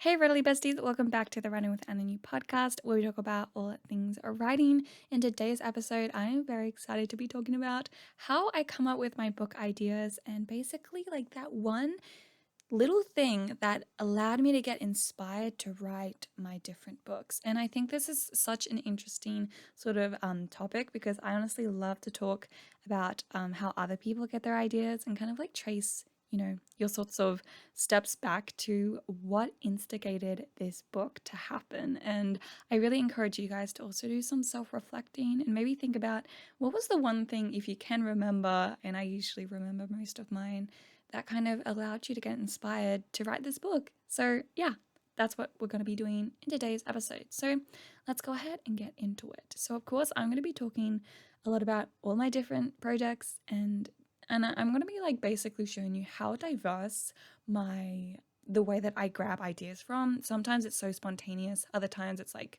Hey, Readily Besties, welcome back to the Writing with Anna New podcast, where we talk about all things writing. In today's episode, I am very excited to be talking about how I come up with my book ideas and basically like that one little thing that allowed me to get inspired to write my different books. And I think this is such an interesting sort of topic because I honestly love to talk about how other people get their ideas and kind of like trace, your sorts of steps back to what instigated this book to happen. And I really encourage you guys to also do some self-reflecting and maybe think about what was the one thing, if you can remember, and I usually remember most of mine, that kind of allowed you to get inspired to write this book. So, yeah, that's what we're going to be doing in today's episode. So, let's go ahead and get into it. So, of course, I'm going to be talking a lot about all my different projects and I'm going to be like basically showing you how diverse the way that I grab ideas from. Sometimes it's so spontaneous, other times it's like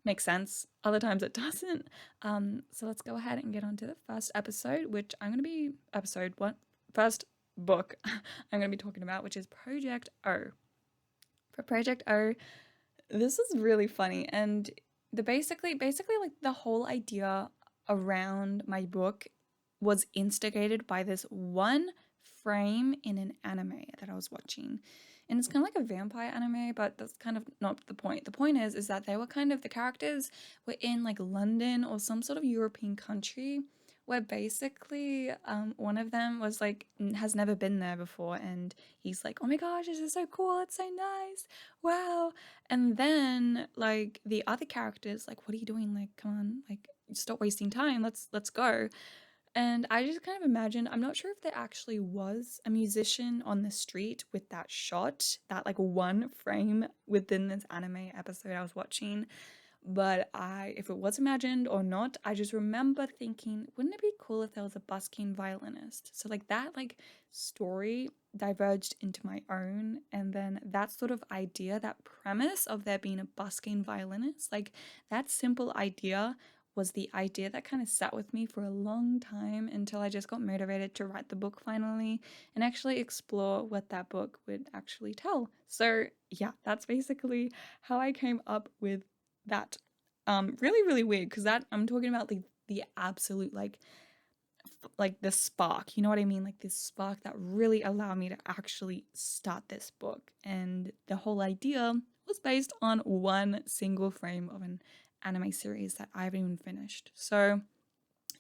makes sense, other times it doesn't. So let's go ahead and get on to the first episode, which I'm going to be episode one, first book I'm going to be talking about, which is Project O. For Project O, this is really funny, and the basically like the whole idea around my book was instigated by this one frame in an anime that I was watching. And it's kind of like a vampire anime, but that's kind of not the point. The point is that they were kind of the characters were in like London or some sort of European country where basically one of them was like has never been there before, and he's like, oh my gosh, this is so cool, it's so nice, wow. And then like the other characters like, what are you doing, like come on, like stop wasting time, let's go. And I just kind of imagined, I'm not sure if there actually was a musician on the street with that shot, that like one frame within this anime episode I was watching. But if it was imagined or not, I just remember thinking, wouldn't it be cool if there was a busking violinist? So like that like story diverged into my own, and then that sort of idea, that premise of there being a busking violinist, like that simple idea was the idea that kind of sat with me for a long time until I just got motivated to write the book finally and actually explore what that book would actually tell. So, yeah, that's basically how I came up with that. Really, really weird because that I'm talking about the absolute like the spark, you know what I mean? Like this spark that really allowed me to actually start this book. And the whole idea was based on one single frame of an anime series that I haven't even finished. So,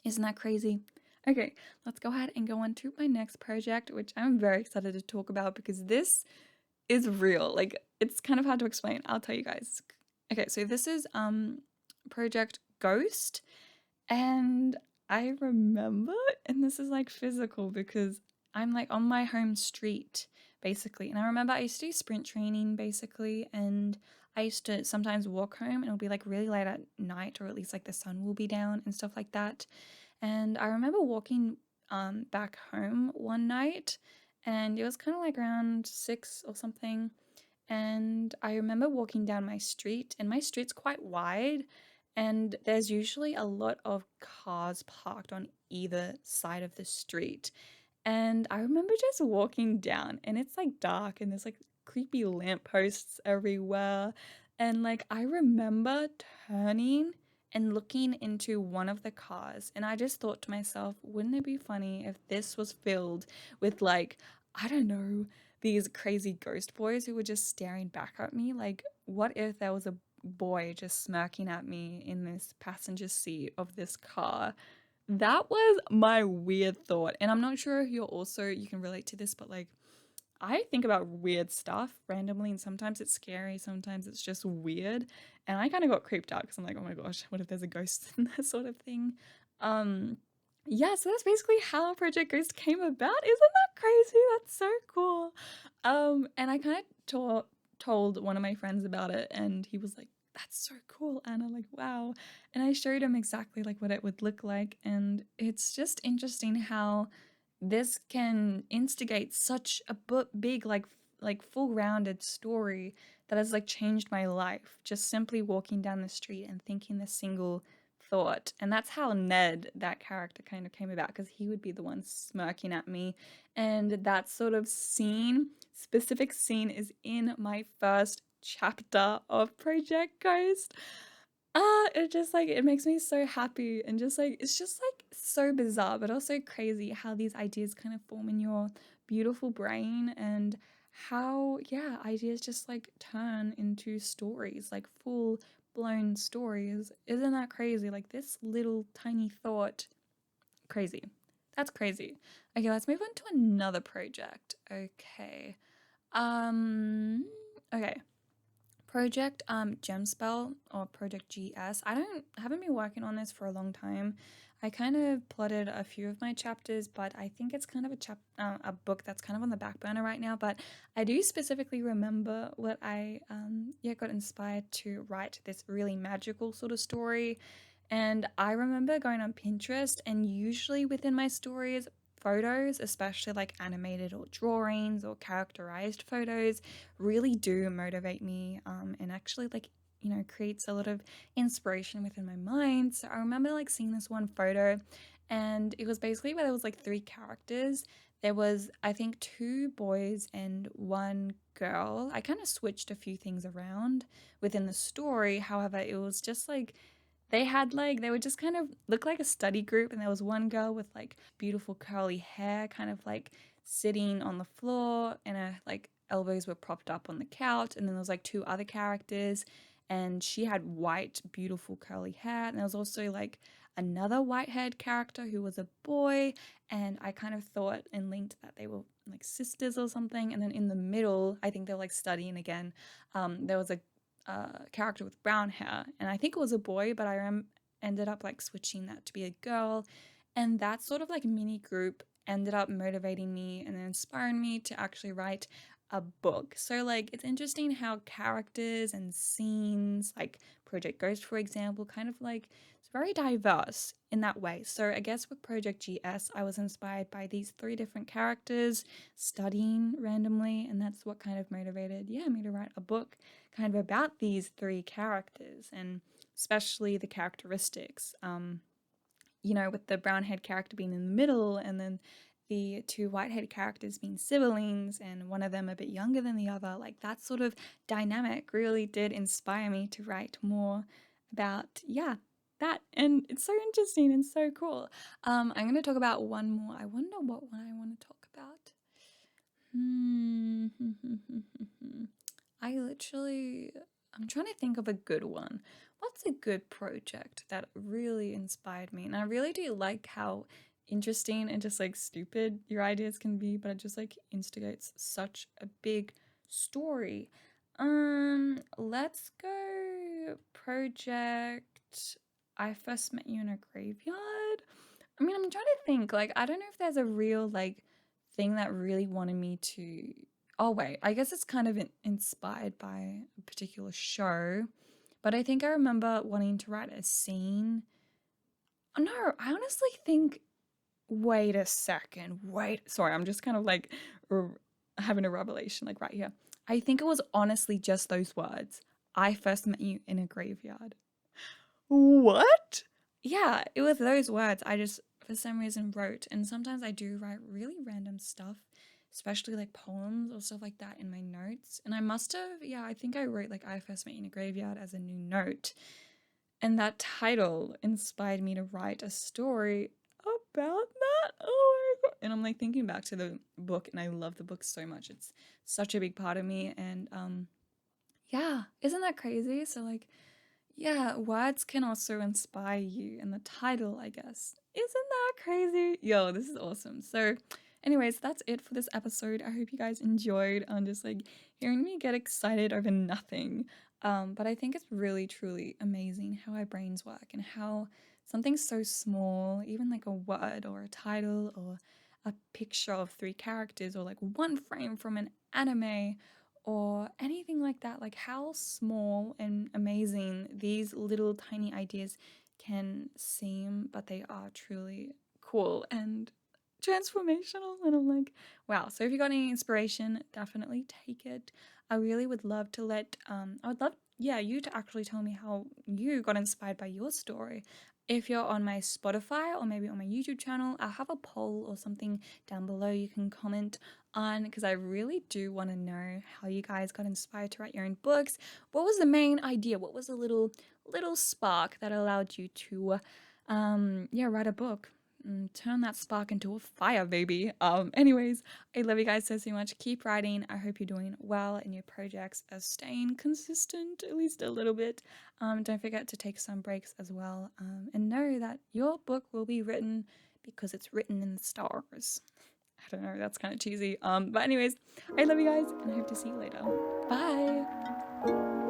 isn't that crazy? Okay, let's go ahead and go on to my next project, which I'm very excited to talk about because this is real. Like it's kind of hard to explain. I'll tell you guys. Okay, so this is Project Ghost, and I remember, and this is like physical because I'm like on my home street basically. And I remember I used to do sprint training basically, and I used to sometimes walk home and it'll be like really late at night, or at least like the sun will be down and stuff like that. And I remember walking back home one night, and it was kind of like around 6 or something. And I remember walking down my street, and my street's quite wide, and there's usually a lot of cars parked on either side of the street. And I remember just walking down, and it's like dark, and there's like creepy lampposts everywhere. And like, I remember turning and looking into one of the cars, and I just thought to myself, wouldn't it be funny if this was filled with like, I don't know, these crazy ghost boys who were just staring back at me? Like, what if there was a boy just smirking at me in this passenger seat of this car? That was my weird thought. And I'm not sure if you can relate to this, but like, I think about weird stuff randomly, and sometimes it's scary, sometimes it's just weird. And I kind of got creeped out because I'm like, oh my gosh, what if there's a ghost in that sort of thing? Um, yeah, so that's basically how Project Ghost came about. Isn't that crazy? That's so cool. And I kind of told one of my friends about it, and he was like, that's so cool, Anna, like wow. And I showed him exactly like what it would look like, and it's just interesting how this can instigate such a big like full rounded story that has like changed my life, just simply walking down the street and thinking this single thought. And that's how Ned, that character, kind of came about, because he would be the one smirking at me. And that sort of scene specific scene is in my first chapter of Project Ghost. It just like it makes me so happy and just like it's just like so bizarre, but also crazy how these ideas kind of form in your beautiful brain and how, yeah, ideas just like turn into stories, like full blown stories. Isn't that crazy? Like this little tiny thought, crazy. That's crazy. Okay, let's move on to another project. Okay. Um, okay. Project Gemspell or Project GS. Haven't been working on this for a long time. I kind of plotted a few of my chapters, but I think it's kind of a book that's kind of on the back burner right now. But I do specifically remember what I got inspired to write this really magical sort of story. And I remember going on Pinterest, and usually within my stories, photos, especially like animated or drawings or characterized photos, really do motivate me and actually like creates a lot of inspiration within my mind. So I remember like seeing this one photo, and it was basically where there was like three characters. There was, I think, two boys and one girl. I kind of switched a few things around within the story. However, it was just like they would just kind of look like a study group, and there was one girl with like beautiful curly hair, kind of like sitting on the floor, and her like elbows were propped up on the couch. And then there was like two other characters, and she had white, beautiful curly hair. And there was also like another white haired character who was a boy, and I kind of thought and linked that they were like sisters or something. And then in the middle, I think they were like studying again. There was a character with brown hair, and I think it was a boy, but ended up like switching that to be a girl, and that sort of like mini group ended up motivating me and inspiring me to actually write a book. So like it's interesting how characters and scenes, like Project Ghost, for example, kind of like it's very diverse in that way. So I guess with Project GS, I was inspired by these three different characters studying randomly, and that's what kind of motivated, yeah, me to write a book kind of about these three characters and especially the characteristics. With the brown haired character being in the middle, and then the two white haired characters being siblings, and one of them a bit younger than the other. Like that sort of dynamic really did inspire me to write more about, yeah, that. And it's so interesting and so cool. I'm going to talk about one more. I wonder what one I want to talk about. Hmm. I'm trying to think of a good one. What's a good project that really inspired me? And I really do like how interesting and just like stupid your ideas can be, but it just like instigates such a big story. Let's go project I First Met You in a Graveyard. I mean, I'm trying to think, like, I don't know if there's a real like thing that really wanted me to. Oh, wait, I guess it's kind of inspired by a particular show, but I think I remember wanting to write a scene. Oh, no, I honestly think. Wait a second. Wait. Sorry, I'm just kind of like having a revelation, like right here. I think it was honestly just those words. I first met you in a graveyard. What? Yeah, it was those words I just for some reason wrote. And sometimes I do write really random stuff, especially like poems or stuff like that in my notes. And I must have, yeah, I think I wrote like I First Met You in a Graveyard as a new note. And that title inspired me to write a story about that. Oh my god. And I'm like thinking back to the book, and I love the book so much. It's such a big part of me. And yeah, isn't that crazy? So like yeah, words can also inspire you, and the title, I guess. Isn't that crazy? Yo, this is awesome. So, anyways, that's it for this episode. I hope you guys enjoyed on just like hearing me get excited over nothing. But I think it's really, truly amazing how our brains work and how something so small, even like a word or a title or a picture of three characters or like one frame from an anime or anything like that, like how small and amazing these little tiny ideas can seem, but they are truly cool and transformational. And I'm like, wow. So if you got any inspiration, definitely take it. I really would love to I would love yeah, you to actually tell me how you got inspired by your story. If you're on my Spotify or maybe on my YouTube channel, I'll have a poll or something down below you can comment on, because I really do want to know how you guys got inspired to write your own books. What was the main idea? What was the little spark that allowed you to yeah, write a book? Turn that spark into a fire, baby. Anyways, I love you guys so much. Keep writing. I hope you're doing well in your projects, as staying consistent at least a little bit. Don't forget to take some breaks as well. And know that your book will be written because it's written in the stars. I don't know, that's kind of cheesy. But anyways, I love you guys and I hope to see you later. Bye.